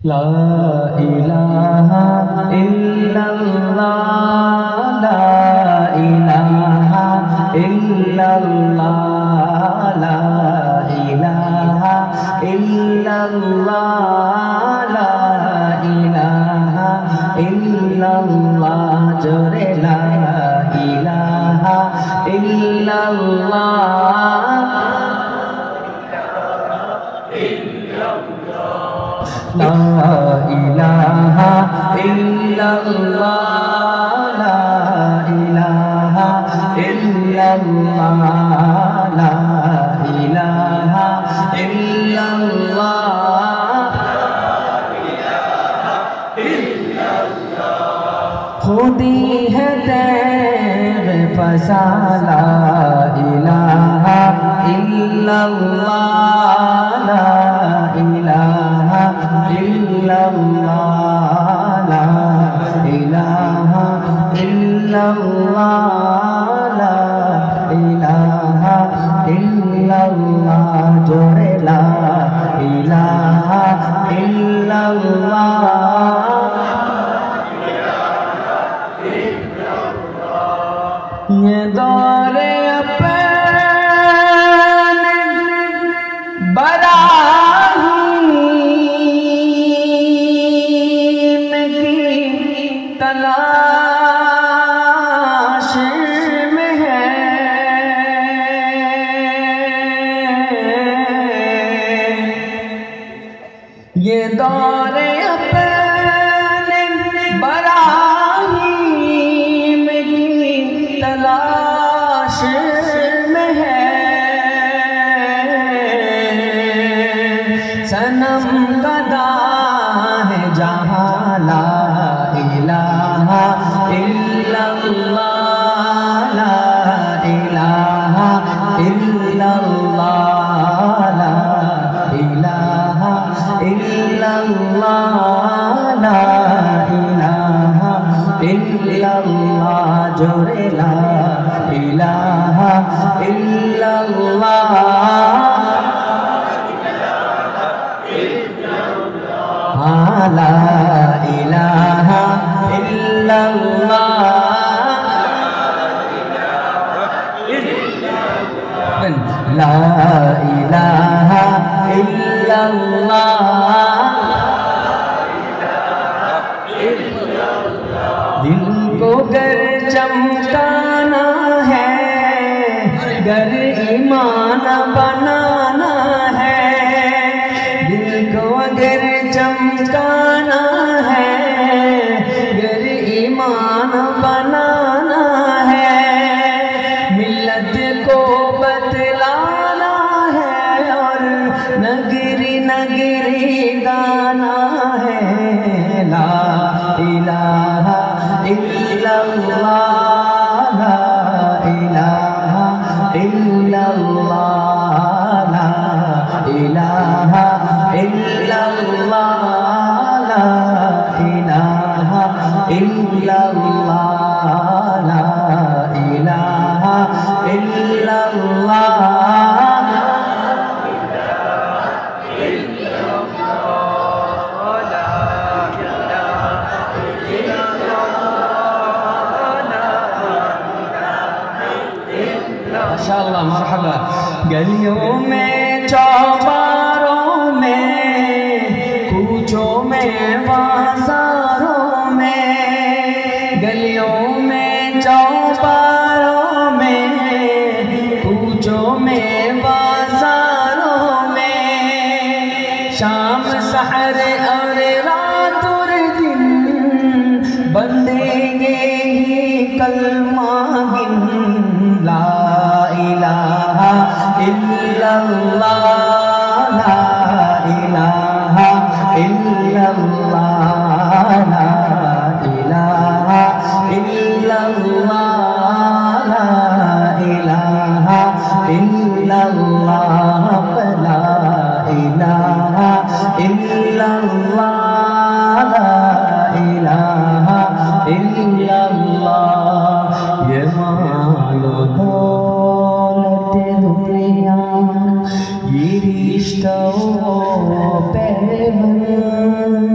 لا إله إلا الله لا إله إلا الله لا إله إلا الله لا إله إلا الله جرے لا إله إلا الله لا إله إلا الله لا إله إلا الله لا إله إلا الله خودی ہے تیغ فسا لا الہ الا اللہ لا الہ الا اللہ لا الہ الا اللہ لا الہ الا اللہ جوڑے لا الہ الا اللہ یہ دور اپنے براہیم کی تلاش میں ہے یہ دور اپنے براہیم کی تلاش میں ہے صنم گدا ہے جہاں لا الہ الا اللہ لا الہ الا اللہ لا الہ الا اللہ لا الہ الا اللہ جوڑے لا الہ الا اللہ لا الہ الا اللہ لا الہ الا اللہ دل کو گر چمکانا ہے گر ایمان بنانا ہے دل کو اگر چمکانا ہے گر ایمان بنانا ہے ملت کو بتلانا ہے اور نگری نگری گانا ہے لا الہ الا اللہ لا الہ الا اللہ لا الہ الا اللہ لا الہ الا اللہ لا الہ الا اللہ ماشاءاللہ مرحبا گلیوں میں چوباروں میں کوچوں میں بازاروں میں گلیوں میں چوباروں میں کوچوں میں بازاروں میں شام سحر اور رات اور دن بندیں گے ہی کلمہ گن لا الہ الا اللہ لا الہ الا اللہ لا الہ الا اللہ لا الہ الا اللہ لا الہ الا اللہ لا الہ الا اللہ یہ مال و دولت دنیا یہ رشتہ و پیوند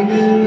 إلا